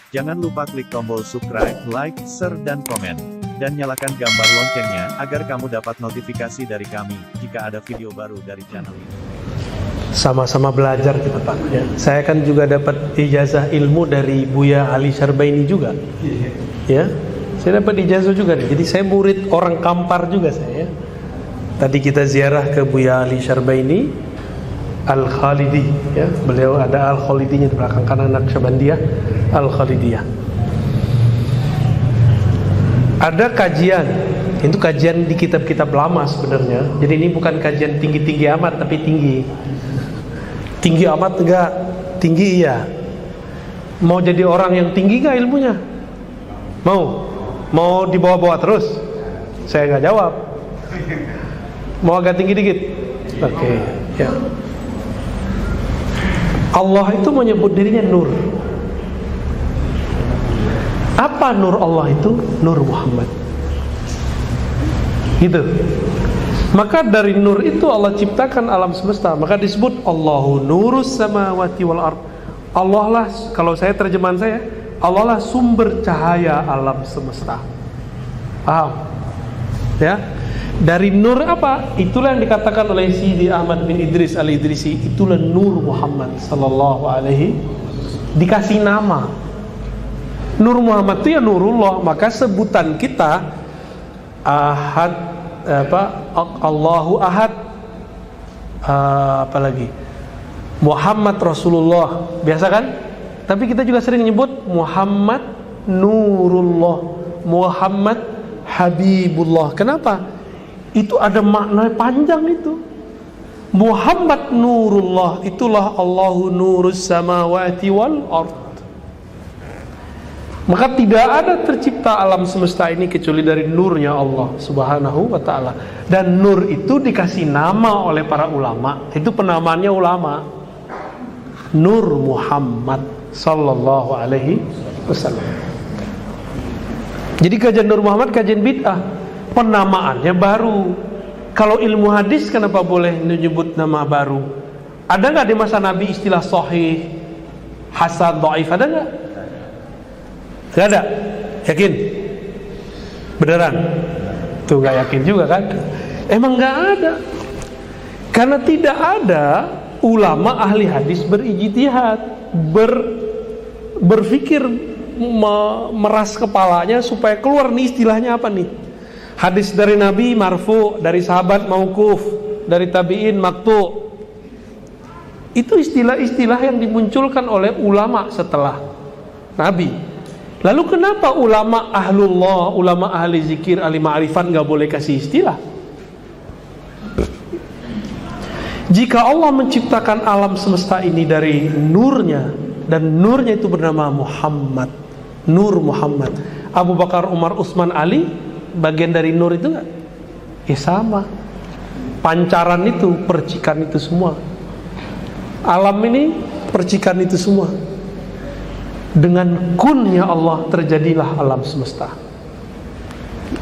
Jangan lupa klik tombol subscribe, like, share dan komen. Dan nyalakan gambar loncengnya, agar kamu dapat notifikasi dari kami, jika ada video baru dari channel ini. Sama-sama belajar kita Pak ya. Saya kan juga dapat ijazah ilmu dari Buya Ali Syarbaini juga ya. Saya dapat ijazah juga nih. Jadi saya murid orang Kampar juga saya ya. Tadi kita ziarah ke Buya Ali Syarbaini Al-Khalidi ya. Beliau ada Al-Khalidinya di belakang kanan, Naqsyabandiyah Al-Khalidiyah. Ada kajian, itu kajian di kitab-kitab lama sebenarnya. Jadi ini bukan kajian tinggi-tinggi amat, tapi tinggi amat enggak, tinggi iya. Mau jadi orang yang tinggi enggak ilmunya? Mau dibawa-bawa terus? Saya enggak jawab. Mau agak tinggi dikit? Oke, ya. Allah itu menyebut dirinya Nur. Apa Nur Allah itu? Nur Muhammad. Gitu. Maka dari Nur itu Allah ciptakan alam semesta. Maka disebut Allahu Nurus Samawati wal Ard. Allah lah, kalau saya terjemahan saya, Allah lah sumber cahaya alam semesta. Paham? Ya. Dari nur apa? Itulah yang dikatakan oleh Sidi Ahmad bin Idris Al-Idrisi. Itulah Nur Muhammad sallallahu alaihi. Dikasih nama. Nur Muhammad itu ya Nurullah. Maka sebutan kita Ahad, Allahu Ahad, apalagi Muhammad Rasulullah. Biasa kan? Tapi kita juga sering nyebut Muhammad Nurullah, Muhammad Habibullah. Kenapa? Itu ada makna panjang itu. Muhammad Nurullah, itulah Allahu Nurus Samawati wal Ard. Maka tidak ada tercipta alam semesta ini kecuali dari nurnya Allah Subhanahu wa ta'ala. Dan nur itu dikasih nama oleh para ulama. Itu penamaannya ulama. Nur Muhammad sallallahu alaihi wasallam. Jadi kajian Nur Muhammad kajian bid'ah. Penamaannya baru. Kalau ilmu hadis kenapa boleh menyebut nama baru? Ada nggak di masa Nabi istilah sahih, hasan, dhaif? Ada nggak? Nggak ada. Yakin? Beneran? Tuh nggak yakin juga kan? Emang nggak ada. Karena tidak ada ulama ahli hadis berijtihad, berpikir, meras kepalanya supaya keluar nih istilahnya apa nih? Hadis dari Nabi marfu, dari sahabat mauquf, dari tabi'in maqtu. Itu istilah-istilah yang dimunculkan oleh ulama setelah Nabi. Lalu kenapa ulama ahlullah, ulama ahli zikir, ahli ma'rifat gak boleh kasih istilah? Jika Allah menciptakan alam semesta ini dari nurnya, dan nurnya itu bernama Muhammad, Nur Muhammad. Abu Bakar, Umar, Utsman, Ali bagian dari nur itu enggak? Ya sama. Pancaran itu, percikan itu semua. Alam ini percikan itu semua. Dengan kunnya Allah terjadilah alam semesta.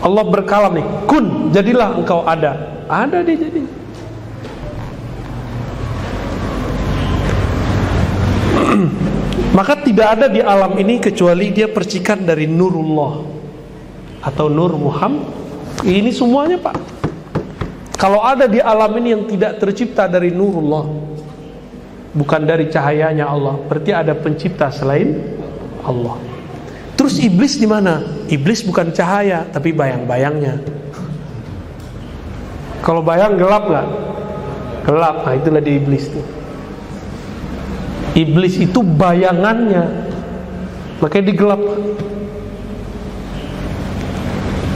Allah berkalam nih, kun, jadilah engkau ada. Ada dia jadi. Maka tidak ada di alam ini kecuali dia percikan dari Nurullah atau Nur Muhammad. Ini semuanya Pak. Kalau ada di alam ini yang tidak tercipta dari Nurullah, bukan dari cahayanya Allah, berarti ada pencipta selain Allah. Terus iblis di mana? Iblis bukan cahaya, tapi bayang-bayangnya. Kalau bayang gelap nggak? Gelap. Nah itulah di iblis tuh. Iblis itu bayangannya, makanya digelap.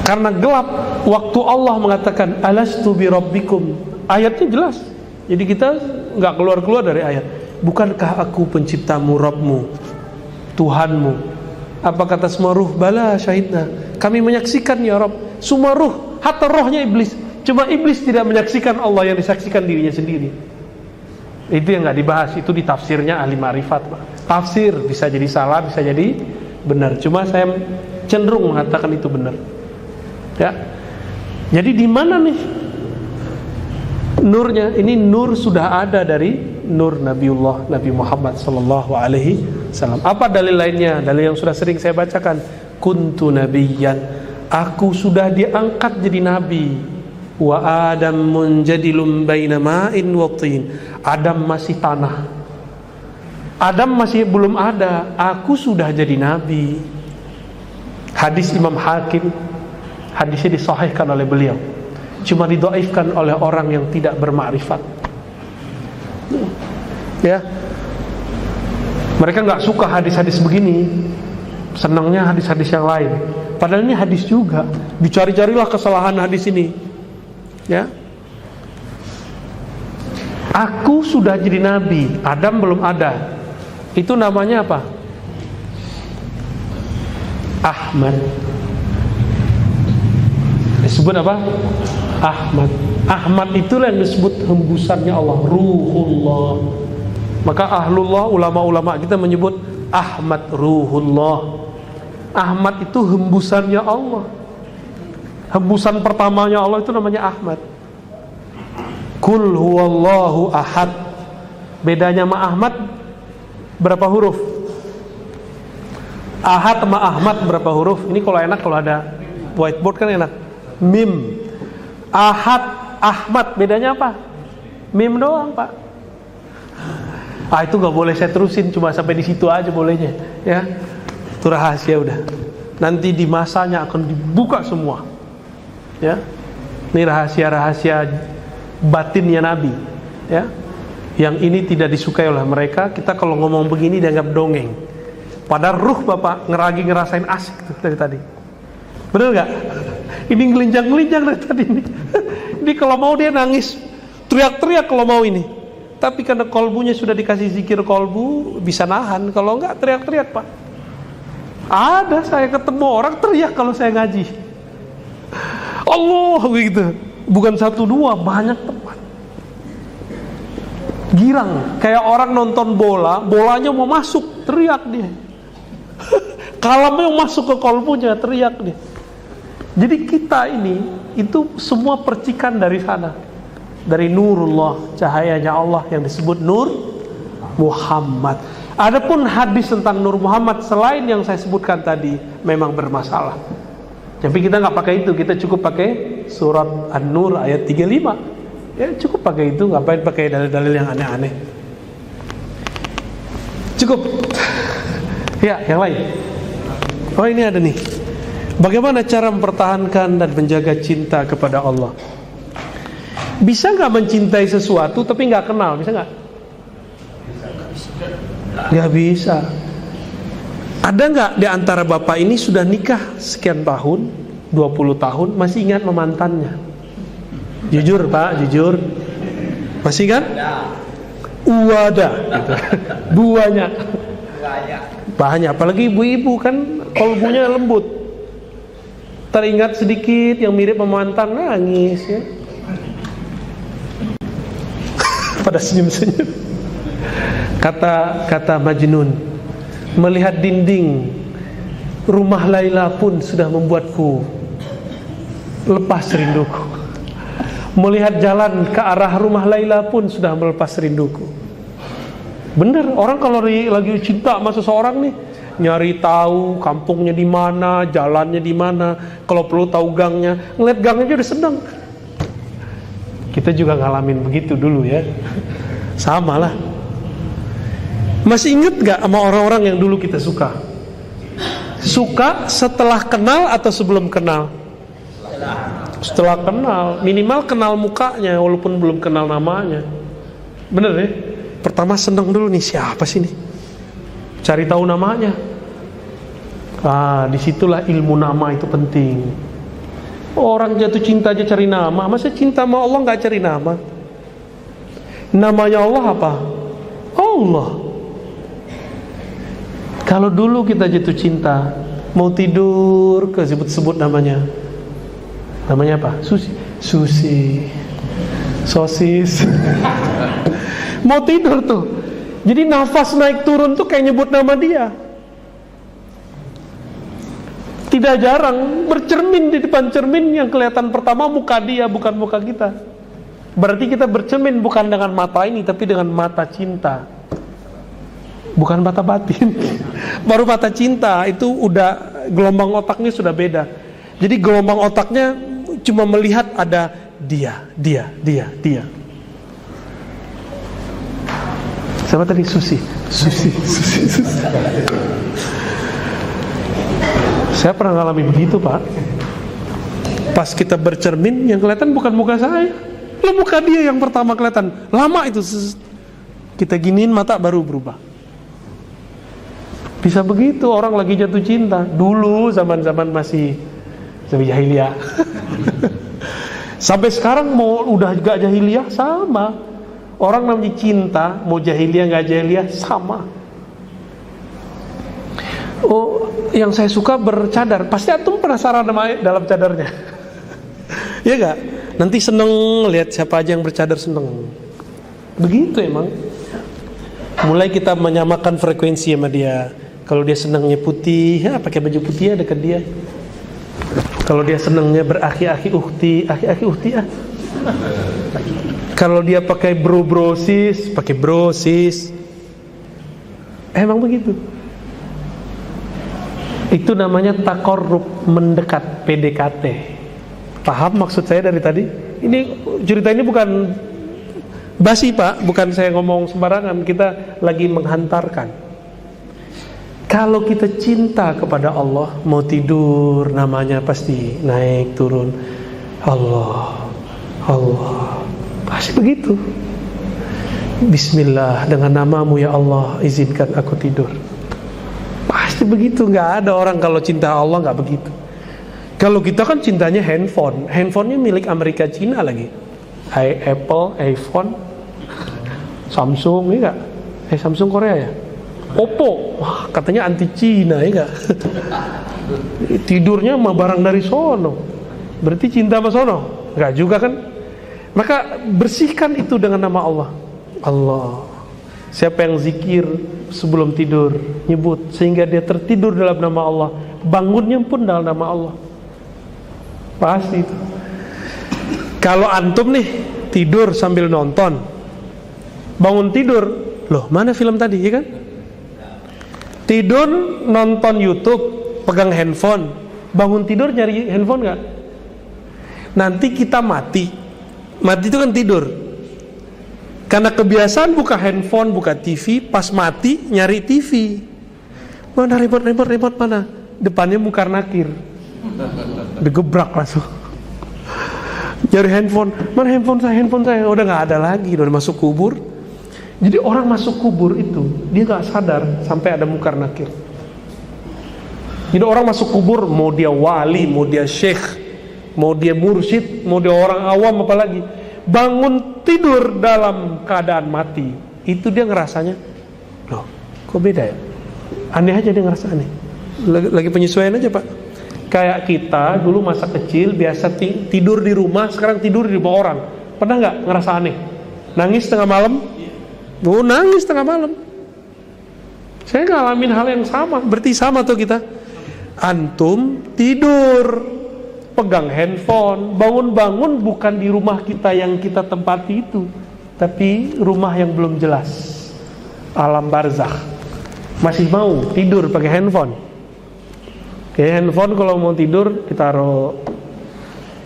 Karena gelap, waktu Allah mengatakan alastu bi rabbikum, ayatnya jelas. Jadi kita nggak keluar-keluar dari ayat. Bukankah aku penciptamu, Rabbmu, Tuhanmu? Apa kata semua ruh? Bala syahidna, kami menyaksikan ya Rabb. Semua ruh, hatta rohnya iblis. Cuma iblis tidak menyaksikan Allah yang disaksikan dirinya sendiri. Itu yang nggak dibahas, itu di tafsirnya ahli ma'rifat. Tafsir bisa jadi salah, bisa jadi benar. Cuma saya cenderung mengatakan itu benar. Ya. Jadi di mana nih nurnya? Ini nur sudah ada dari nur Nabiullah Nabi Muhammad sallallahu alaihi wasallam. Apa dalil lainnya? Dalil yang sudah sering saya bacakan. Kuntu nabiyyan, aku sudah diangkat jadi nabi. Wa Adam munjadilum baina ma'in wa tin. Adam masih tanah. Adam masih belum ada, aku sudah jadi nabi. Hadis Imam Hakim, hadisnya disahihkan oleh beliau. Cuma didhaifkan oleh orang yang tidak bermakrifat. Ya. Mereka nggak suka hadis-hadis begini, senangnya hadis-hadis yang lain. Padahal ini hadis juga. Dicari-carilah kesalahan hadis ini. Ya. Aku sudah jadi nabi, Adam belum ada. Itu namanya apa? Ahmad. Disebut apa? Ahmad. Ahmad itulah yang disebut hembusannya Allah, Ruhullah. Maka ahlullah, ulama-ulama kita menyebut Ahmad Ruhullah. Ahmad itu hembusannya Allah. Hembusan pertamanya Allah itu namanya Ahmad. Kul huwallahu ahad. Bedanya sama Ahmad berapa huruf? Ahad sama Ahmad berapa huruf? Ini kalau enak, kalau ada whiteboard kan enak. Mim. Ahad, Ahmad, bedanya apa? Mim doang, Pak. Itu nggak boleh saya terusin, cuma sampai di situ aja bolehnya, ya. Itu rahasia udah. Nanti di masanya akan dibuka semua, ya. Ini rahasia-rahasia batinnya Nabi, ya. Yang ini tidak disukai oleh mereka. Kita kalau ngomong begini dianggap dongeng. Padahal ruh Bapak ngerasain asik tuh dari tadi. Bener nggak? Ini ngelinjang-ngelinjang dari tadi ini. Ini kalau mau dia nangis, teriak-teriak kalau mau ini. Tapi karena kolbunya sudah dikasih zikir kolbu, bisa nahan. Kalau enggak teriak-teriak Pak. Ada saya ketemu orang teriak kalau saya ngaji. Allah gitu. Bukan satu dua, banyak tempat. Girang, kayak orang nonton bola, bolanya mau masuk, teriak dia. Kalamnya mau masuk ke kolbunya, teriak dia. Jadi kita ini, itu semua percikan dari sana. Dari nurullah, cahayanya Allah yang disebut Nur Muhammad. Adapun hadis tentang Nur Muhammad selain yang saya sebutkan tadi memang bermasalah. Tapi kita nggak pakai itu, kita cukup pakai surat An-Nur ayat 35. Ya cukup pakai itu, ngapain pakai dalil-dalil yang aneh-aneh. Cukup. Ya, yang lain. Oh ini ada nih. Bagaimana cara mempertahankan dan menjaga cinta kepada Allah? Bisa nggak mencintai sesuatu tapi nggak kenal? Bisa nggak? Nggak bisa. Ada nggak di antara bapak ini sudah nikah sekian tahun, 20 tahun, masih ingat mantannya? Jujur Pak, jujur. Masih kan? Uada gitu. Banyak. Apalagi ibu-ibu kan kolbunya lembut. Teringat sedikit yang mirip sama mantan, nangis ya. Pada senyum-senyum. Kata Majnun, melihat dinding rumah Laila pun sudah membuatku lepas rinduku. Melihat jalan ke arah rumah Laila pun sudah melepas rinduku. Bener, orang kalau lagi cinta sama seseorang nih, nyari tahu kampungnya di mana, jalannya di mana, kalau perlu tahu gangnya, ngeliat gangnya aja udah seneng. Kita juga ngalamin begitu dulu ya. Sama lah. Masih inget gak sama orang-orang yang dulu kita suka? Suka setelah kenal atau sebelum kenal? Setelah kenal, minimal kenal mukanya walaupun belum kenal namanya. Bener ya? Pertama seneng dulu nih, siapa sih nih? Cari tahu namanya. Disitulah ilmu nama itu penting. Orang jatuh cinta aja cari nama, masa cinta sama Allah nggak cari nama? Namanya Allah apa? Allah. Kalau dulu kita jatuh cinta, mau tidur ke sebut-sebut namanya. Namanya apa? Susi, sosis. Mau tidur tuh. Jadi nafas naik turun tuh kayak nyebut nama dia. Tidak jarang bercermin di depan cermin yang kelihatan pertama muka dia, bukan muka kita. Berarti kita bercermin bukan dengan mata ini, tapi dengan mata cinta. bukan mata batin. Baru mata cinta itu udah gelombang otaknya sudah beda. Jadi gelombang otaknya cuma melihat ada dia. Siapa tadi? Susi. Saya pernah ngalami begitu, Pak. Pas kita bercermin, yang kelihatan bukan muka saya, lah muka dia yang pertama kelihatan. Lama itu, kita giniin mata baru berubah. Bisa begitu orang lagi jatuh cinta. Dulu zaman-zaman masih jahiliyah. Sampai sekarang mau udah gak jahiliyah sama. Orang namanya cinta, mau jahiliyah gak jahiliyah sama. Oh, yang saya suka bercadar. Pasti antum penasaran dalam cadarnya. Ya gak? Nanti seneng lihat siapa aja yang bercadar, seneng. Begitu emang. Mulai kita menyamakan frekuensi sama dia. Kalau dia senangnya putih, ya pakai baju putih ya dekat dia. Kalau dia senangnya beraki-aki uhti ah. Kalau dia pakai bro-brosis, pakai brosis. Emang begitu. Itu namanya takorrub, mendekat, PDKT. Paham maksud saya dari tadi? Ini cerita ini bukan basi, Pak, bukan saya ngomong sembarangan. Kita lagi menghantarkan. Kalau kita cinta kepada Allah, mau tidur namanya pasti naik turun. Allah, pasti begitu. Bismillah, dengan namamu ya Allah, izinkan aku tidur. Pasti begitu. Nggak ada orang kalau cinta Allah nggak begitu. Kalau kita kan cintanya handphone. Handphonenya milik Amerika Cina lagi. Apple, iPhone, Samsung, ya nggak? Samsung Korea ya? Oppo, wah katanya anti Cina, ya nggak? Tidurnya mah barang dari sono. Berarti cinta sama sono? Nggak juga kan? Maka bersihkan itu dengan nama Allah. Allah. Siapa yang zikir sebelum tidur, nyebut sehingga dia tertidur dalam nama Allah, bangunnya pun dalam nama Allah. Pasti itu. Kalau antum nih tidur sambil nonton, bangun tidur, loh mana film tadi, ya kan? Tidur nonton YouTube, pegang handphone, bangun tidur nyari handphone nggak? Nanti kita mati itu kan tidur. Karena kebiasaan buka handphone, buka TV, pas mati nyari TV. Mana remote mana? Depannya Munkar Nakir. Digebrak langsung. Nyari handphone, mana handphone saya? Udah nggak ada lagi, udah masuk kubur. Jadi orang masuk kubur itu dia nggak sadar sampai ada Munkar Nakir. Jadi orang masuk kubur, mau dia wali, mau dia syekh, mau dia mursyid, mau dia orang awam apalagi, bangun tidur dalam keadaan mati, itu dia ngerasanya, loh kok beda ya? Aneh aja dia ngerasa aneh. Lagi penyesuaian aja, Pak. Kayak kita dulu masa kecil biasa tidur di rumah, sekarang tidur di rumah orang. Pernah nggak ngerasa aneh? Nangis tengah malam? Oh, nangis tengah malam. Saya ngalamin hal yang sama. Berarti sama tuh kita. Antum tidur, pegang handphone, bangun-bangun bukan di rumah kita yang kita tempati itu, tapi rumah yang belum jelas, alam barzakh. Masih mau tidur pakai handphone? Oke, handphone kalau mau tidur ditaruh,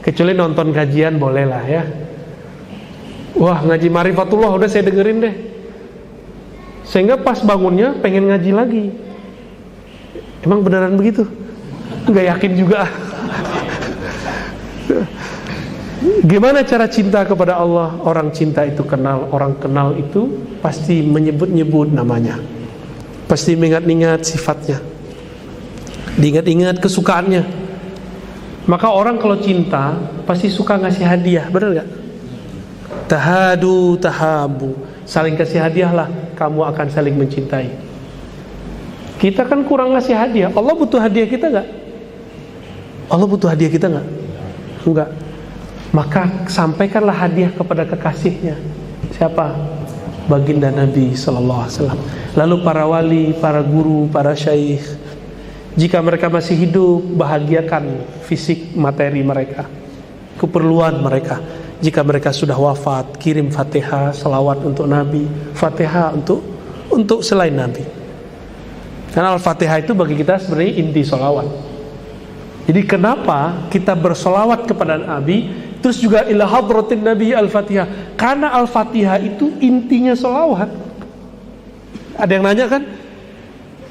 kecuali nonton kajian boleh lah ya. Wah, ngaji Marifatullah udah saya dengerin deh, sehingga pas bangunnya pengen ngaji lagi. Emang beneran begitu? Nggak yakin juga. Gimana cara cinta kepada Allah? Orang cinta itu kenal, orang kenal itu pasti menyebut-nyebut namanya, pasti mengingat-ingat sifatnya, diingat-ingat kesukaannya. Maka orang kalau cinta pasti suka ngasih hadiah, benar gak? Tahadu tahabu, saling kasih hadiah lah, kamu akan saling mencintai. Kita kan kurang ngasih hadiah. Allah butuh hadiah kita gak? Allah butuh hadiah kita gak? Enggak. Maka sampaikanlah hadiah kepada kekasihnya. Siapa? Baginda Nabi SAW. Lalu para wali, para guru, para syaikh, jika mereka masih hidup, bahagiakan fisik materi mereka, keperluan mereka. Jika mereka sudah wafat, kirim Fatihah, salawat untuk Nabi, Fatihah untuk selain Nabi. Karena Al-Fatihah itu bagi kita sebenarnya inti sholawat. Jadi kenapa kita bersolawat kepada Nabi, terus juga ila hadratin Nabi Al-Fatihah? Karena Al-Fatihah itu intinya sholawat. Ada yang nanya kan,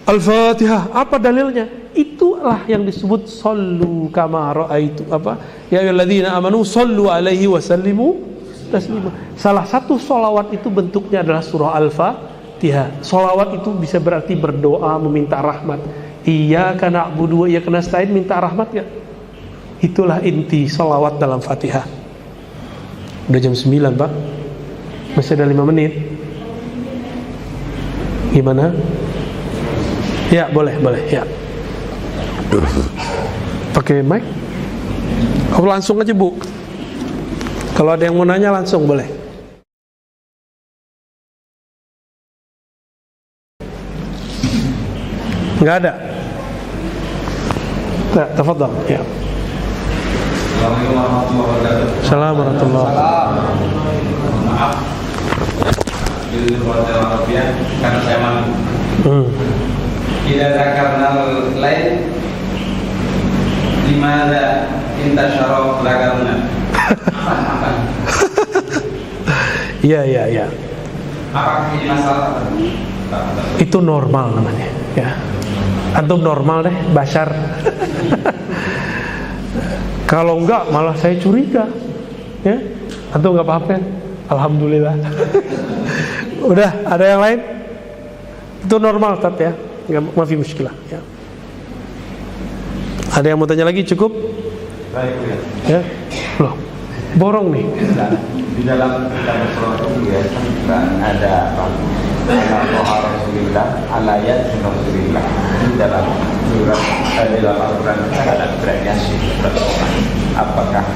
Al-Fatihah apa dalilnya? Itulah yang disebut sallu kama ra'aitu apa? Ya ayyuhalladzina amanu sallu alaihi wasallimu taslima. Salah satu sholawat itu bentuknya adalah surah Al-Fatihah. Sholawat itu bisa berarti berdoa, meminta rahmat. Iyyaka na'budu wa iyyaka nasta'in, minta rahmat ya. Itulah inti sholawat dalam Fatihah. Udah jam 9 Pak, masih ada 5 menit. Gimana? Ya boleh ya. Pakai mic? Oh, langsung aja Bu. Kalau ada yang mau nanya langsung boleh. Nggak ada? Nah, tafadhal. Ya. Assalamualaikum warahmatullahi wabarakatuh. Assalamualaikum warahmatullahi wabarakatuh. Maaf. Judul hotel Arabia karena saya malu. Tidak zakarna lain limadza intasyara lagarna. Iya. Apakah ini masalah? Itu normal namanya. Ya. Antum normal deh, Bashar. Kalau enggak malah saya curiga. Ya. Antum enggak apa-apa kan? Alhamdulillah. Udah, ada yang lain? Itu normal Tat ya. Enggak mafi muskilah ya. Ada yang mau tanya lagi cukup? Baik Ya. ya. Loh. Borong nih. Di dalam kitab Rasulullah itu ya kan ada Al-Toha Rasulullah, Al-Ayat Rasulullah. Di dalam surat dalam Al-Quran ada surat Yasin. Apakah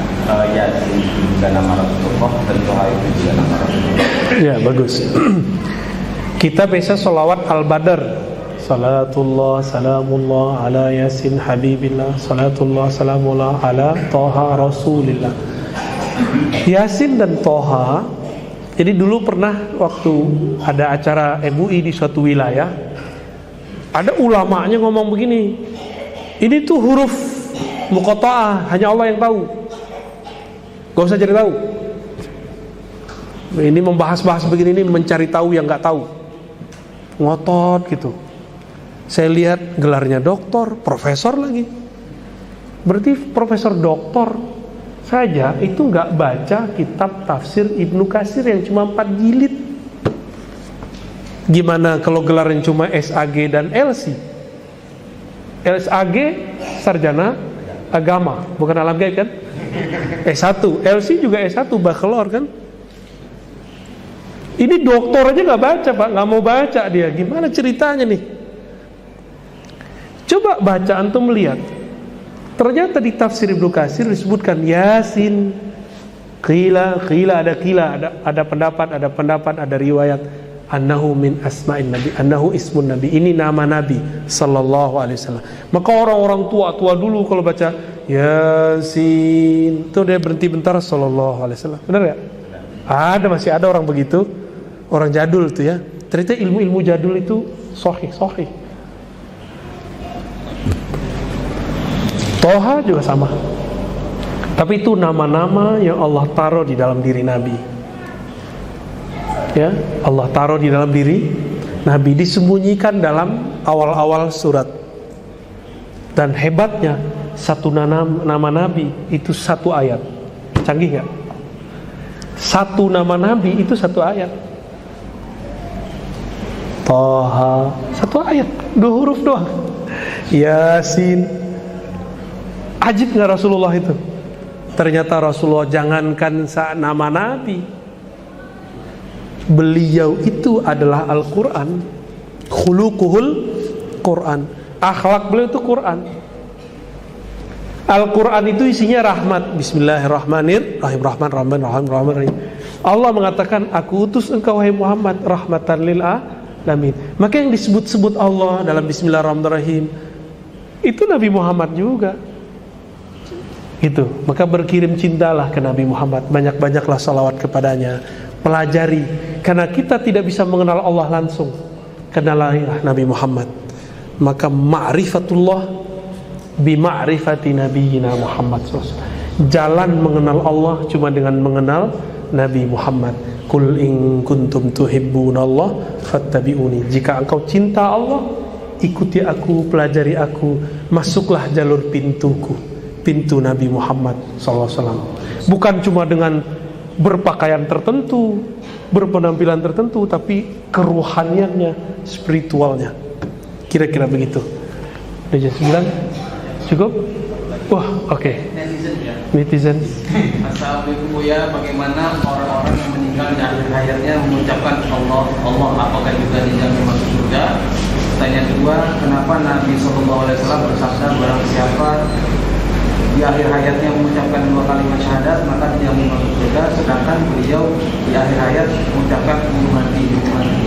Yasin juga nama Rasulullah dan Toha itu juga nama Rasulullah? Ya bagus. Kita biasa sholawat Al-Badr. Salatullah salamullah ala Yasin Habibillah. Salatullah salamullah ala Toha Rasulillah. Yasin dan Toha. Jadi dulu pernah waktu ada acara MUI di suatu wilayah, ada ulamanya ngomong begini, ini tuh huruf muqatta'ah, hanya Allah yang tahu, gak usah cari tahu. Ini membahas-bahas begini, ini mencari tahu yang gak tahu, ngotot gitu. Saya lihat gelarnya doktor, profesor lagi. Berarti profesor doktor saja itu nggak baca kitab tafsir Ibnu Katsir yang cuma 4 jilid. Gimana kalau gelarnya cuma SAG dan LC? SAG sarjana agama, bukan alam gaib kan? S1, LC juga S1 bachelor kan? Ini doktor aja nggak baca Pak, nggak mau baca dia. Gimana ceritanya nih? Coba baca antum melihat. Ternyata di tafsir Ibnu Katsir disebutkan Yasin, qila ada pendapat, ada riwayat annahu min asma'in nabi, annahu ismun nabi, ini nama nabi sallallahu alaihi wasallam. Maka orang-orang tua dulu kalau baca Yasin itu dia berhenti bentar sallallahu alaihi wasallam. Benar enggak? Masih ada orang begitu, orang jadul tuh ya. Ternyata ilmu-ilmu jadul itu sahih. Toha juga sama. Tapi itu nama-nama yang Allah taruh di dalam diri Nabi. Ya, Allah taruh di dalam diri Nabi, disembunyikan dalam awal-awal surat. Dan hebatnya satu nama Nabi itu satu ayat. Canggih nggak? Satu nama Nabi itu satu ayat. Toha satu ayat, 2 huruf doang. Yasin. Ajib nggak Rasulullah itu? Ternyata Rasulullah jangankan nama Nabi, beliau itu adalah Al-Quran. Khuluquhul Quran. Akhlak beliau itu Quran. Al-Quran itu isinya rahmat. Bismillahirrahmanirrahim. Rahim. Allah mengatakan, aku utus engkau wahai Muhammad rahmatan lil alamin. Maka yang disebut-sebut Allah dalam Bismillahirrahmanirrahim itu Nabi Muhammad juga. Itu, maka berkirim cintalah ke Nabi Muhammad, banyak-banyaklah salawat kepadanya, pelajari, karena kita tidak bisa mengenal Allah langsung, kenalilah Nabi Muhammad. Maka ma'rifatullah bima'rifati nabiyina Muhammad SAW. Jalan mengenal Allah cuma dengan mengenal Nabi Muhammad. Qul in kuntum tuhibbunallah fattabi'uni. Jika engkau cinta Allah, ikuti aku, pelajari aku, masuklah jalur pintuku, pintu Nabi Muhammad SAW. Bukan cuma dengan berpakaian tertentu, berpenampilan tertentu, tapi keruhaniannya, spiritualnya. Kira-kira begitu. Udah jam 9? Cukup? Wah, oke. Netizen. Assalamualaikum ya, bagaimana orang-orang yang meninggal di akhir hayatnya mengucapkan Allah, Allah, apakah juga dijamin masuk surga? Pertanyaan kedua, kenapa Nabi SAW bersabda barang siapa di akhir hayatnya mengucapkan 2 kalimat syahadat maka dijamin masuk surga, sedangkan beliau di akhir hayat mengucapkan ummati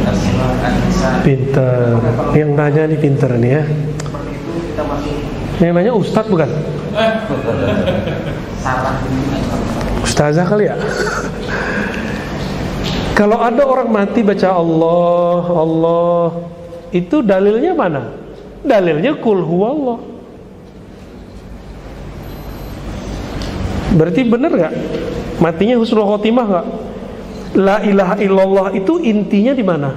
as-salih. Pinter. Yang nanya nih pinter nih ya. Seperti itu kita masuk. Yang nanya Ustadz bukan? Salah Ustazah kali ya. Kalau ada orang mati baca Allah, Allah, itu dalilnya mana? Dalilnya kul huwallah. Berarti benar gak? Matinya husnul khotimah gak? La ilaha illallah itu intinya di mana?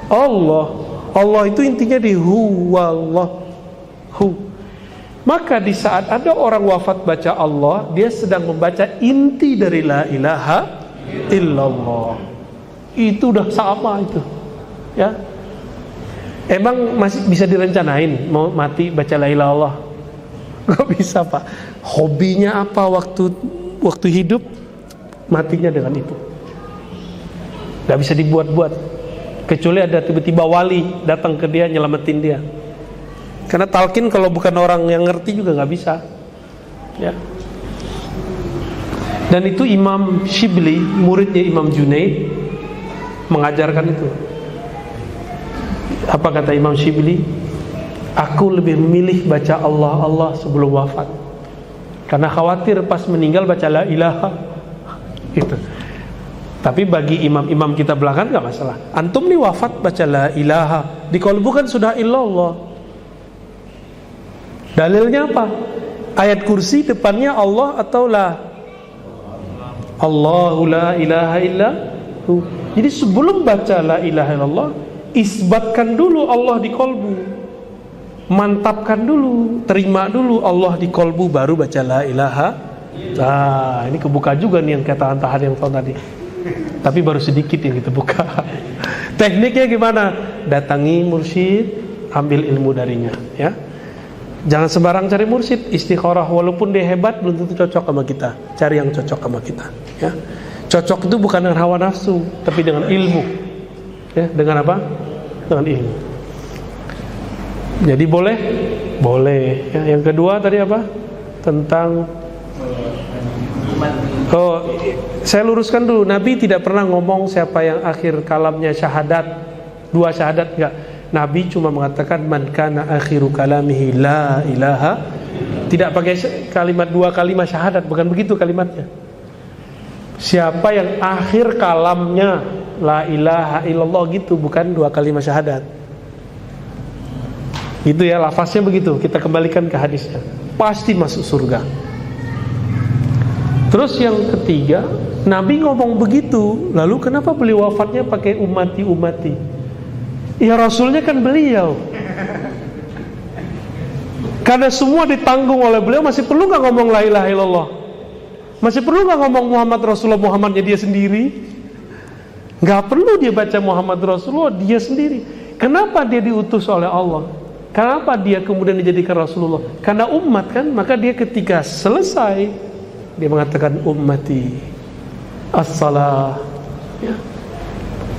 Allah. Allah itu intinya di huwallah. Maka di saat ada orang wafat baca Allah, dia sedang membaca inti dari la ilaha illallah. Itu udah sama itu. Ya. Emang masih bisa direncanain mau mati baca la ilaha illallah? Gak bisa, Pak. Hobinya apa waktu hidup, matinya dengan itu. Gak bisa dibuat-buat. Kecuali ada tiba-tiba wali datang ke dia nyelamatin dia. Karena talqin kalau bukan orang yang ngerti juga nggak bisa, ya. Dan itu Imam Shibli, muridnya Imam Junaid, mengajarkan itu. Apa kata Imam Shibli? Aku lebih memilih baca Allah Allah sebelum wafat, karena khawatir pas meninggal baca la ilaha. Gitu. Tapi bagi imam-imam kita belakangan nggak masalah. Antum nih wafat baca la ilaha, di qalbu kan sudah illallah. Dalilnya apa? Ayat kursi depannya Allah atau la? Allahu la ilaha illahu. Jadi sebelum baca la ilaha illallah, isbatkan dulu Allah di kolbu, mantapkan dulu, terima dulu Allah di kolbu, baru baca la ilaha. Nah, ini kebuka juga nih yang kata tahan yang tahun tadi. Tapi baru sedikit yang kita buka. Tekniknya gimana? Datangi mursyid, ambil ilmu darinya, ya. Jangan sembarang cari mursyid, istikharah, walaupun dia hebat belum tentu cocok sama kita. Cari yang cocok sama kita, ya. Cocok itu bukan dengan hawa nafsu, tapi dengan ilmu. Ya, dengan apa? Dengan ilmu. Jadi boleh? Boleh. Ya, yang kedua tadi apa? Tentang saya luruskan dulu. Nabi tidak pernah ngomong siapa yang akhir kalamnya syahadat, 2 syahadat, enggak. Nabi cuma mengatakan man kana akhiru kalamihi la ilaha. Tidak pakai kalimat 2 kalimat syahadat, bukan begitu kalimatnya. Siapa yang akhir kalamnya la ilaha illallah gitu, bukan 2 kalimat syahadat. Gitu ya, lafaznya begitu. Kita kembalikan ke hadisnya. Pasti masuk surga. Terus yang ketiga, Nabi ngomong begitu, lalu kenapa beliau wafatnya pakai ummati? Ya Rasulnya kan beliau. Karena semua ditanggung oleh beliau, masih perlu gak ngomong la ilaha illallah? Masih perlu gak ngomong Muhammad Rasulullah, Muhammadnya dia sendiri? Gak perlu dia baca Muhammad Rasulullah, dia sendiri. Kenapa dia diutus oleh Allah? Kenapa dia kemudian dijadikan Rasulullah? Karena umat kan, maka dia ketika selesai, dia mengatakan ummati as-salah, ya.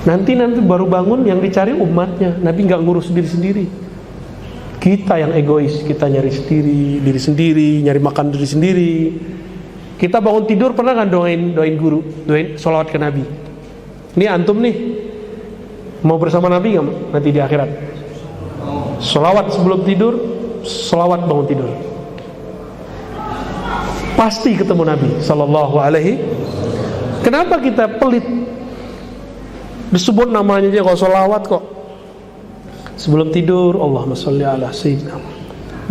Nanti baru bangun, yang dicari umatnya. Nabi nggak ngurus diri sendiri. Kita yang egois, kita nyari diri sendiri, nyari makan diri sendiri. Kita bangun tidur pernah kan doain guru, doain sholawat ke Nabi. Ini antum nih mau bersama Nabi nggak nanti di akhirat? Sholawat sebelum tidur, sholawat bangun tidur. Pasti ketemu Nabi Sallallahu Alaihi. Kenapa kita pelit? Disebut namanya aja kok sholawat kok. Sebelum tidur, Allahumma sholli ala sayyidina.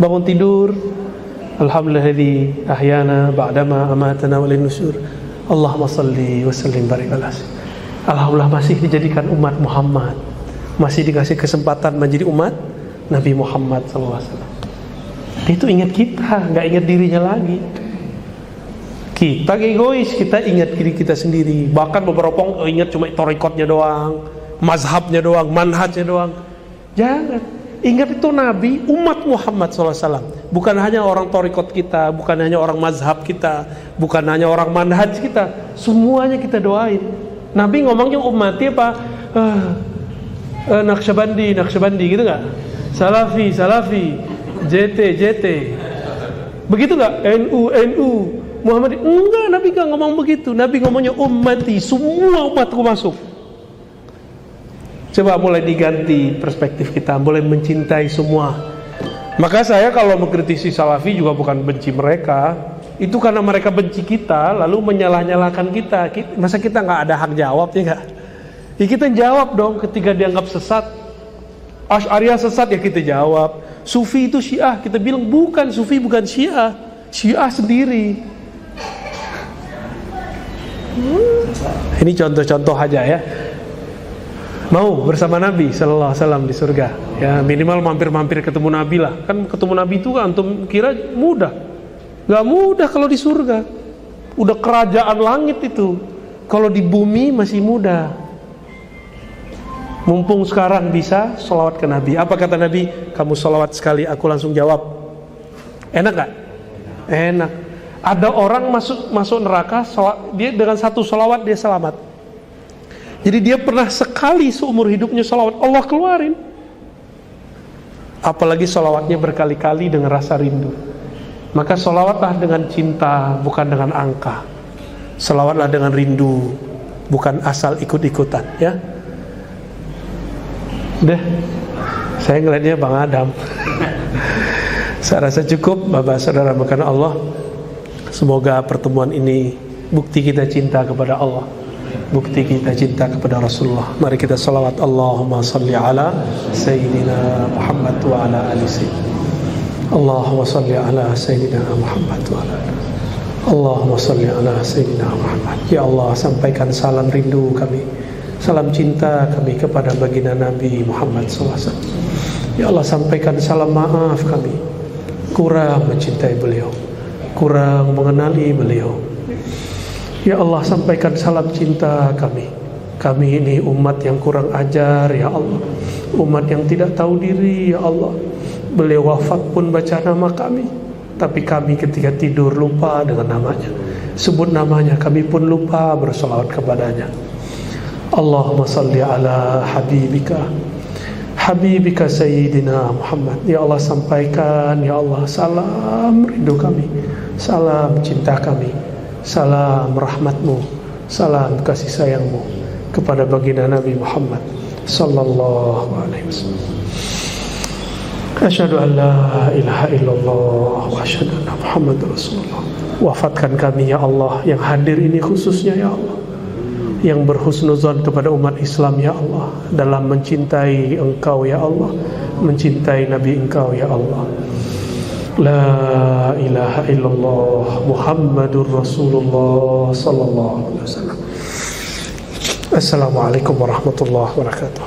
Bangun tidur, alhamdulilladzi ahyana ba'dama amatana wa ilaihin nusyur. Allahumma sholli wa sallim barik ala sayyidina. Alhamdulillah masih dijadikan umat Muhammad, masih dikasih kesempatan menjadi umat Nabi Muhammad SAW. Itu ingat kita, nggak ingat dirinya lagi. Kita egois, kita ingat diri kita sendiri. Bahkan beberapa orang ingat cuma torikotnya doang, mazhabnya doang, manhajnya doang. Jangan, ingat itu Nabi, umat Muhammad SAW. Bukan hanya orang torikot kita, bukan hanya orang mazhab kita, bukan hanya orang manhaj kita. Semuanya kita doain. Nabi ngomongnya ummati apa? Naqsyabandi gitu gak? Salafi, JT. Begitu gak? NU, Muhammad. Enggak, Nabi gak ngomong begitu. Nabi ngomongnya ummati, semua umatku masuk. Coba mulai diganti perspektif kita, mulai mencintai semua. Maka saya kalau mengkritisi Salafi juga bukan benci mereka. Itu karena mereka benci kita, lalu menyalah-nyalahkan kita. Masa kita nggak ada hak jawab, ya nggak? Ya kita jawab dong ketika dianggap sesat. Asy'ariyah sesat, ya kita jawab. Sufi itu Syiah, kita bilang bukan, Sufi bukan Syiah. Syiah sendiri. Ini contoh-contoh aja ya. Mau bersama Nabi Sallallahu Alaihi Wasallam di surga, ya minimal mampir-mampir ketemu Nabi lah. Kan ketemu Nabi itu antum kira mudah? Gak mudah kalau di surga. Udah kerajaan langit itu. Kalau di bumi masih mudah. Mumpung sekarang bisa sholawat ke Nabi. Apa kata Nabi? Kamu sholawat sekali, aku langsung jawab. Enak gak? Enak. Ada orang masuk neraka, dia dengan satu sholawat dia selamat. Jadi dia pernah sekali seumur hidupnya sholawat, Allah keluarin. Apalagi sholawatnya berkali-kali dengan rasa rindu. Maka sholawatlah dengan cinta, bukan dengan angka. Sholawatlah dengan rindu, bukan asal ikut-ikutan, ya. Udah, saya ngeliatnya Bang Adam. Saya rasa cukup, Bapak Saudara makanan Allah. Semoga pertemuan ini bukti kita cinta kepada Allah, bukti kita cinta kepada Rasulullah. Mari kita salawat, Allahumma salli ala Sayyidina Muhammad wa ala ali Sayyidina. Allahumma salli ala Sayyidina Muhammad wa ala ali. Allahumma salli ala Sayyidina Muhammad. Ya Allah, sampaikan salam rindu kami, salam cinta kami kepada baginda Nabi Muhammad SAW. Ya Allah, sampaikan salam maaf kami, kurang mencintai beliau, kurang mengenali beliau. Ya Allah, sampaikan salam cinta kami. Kami ini umat yang kurang ajar, ya Allah. Umat yang tidak tahu diri, ya Allah. Beliau wafat pun baca nama kami, tapi kami ketika tidur lupa dengan namanya. Sebut namanya, kami pun lupa bersolawat kepadanya. Allahumma salli ala Habibika Sayyidina Muhammad. Ya Allah, sampaikan, ya Allah, salam rindu kami, salam cinta kami, salam rahmatmu, salam kasih sayangmu kepada baginda Nabi Muhammad Sallallahu Alaihi Wasallam. Asyhadu an la ilaha illallah wa asyhadu anna Muhammadar Rasulullah. Wafatkan kami ya Allah, yang hadir ini khususnya ya Allah, yang berhusnuzon kepada umat Islam ya Allah, dalam mencintai Engkau ya Allah, mencintai Nabi Engkau ya Allah. La ilaha illallah Muhammadur Rasulullah sallallahu alaihi wasallam. Assalamualaikum warahmatullahi wabarakatuh.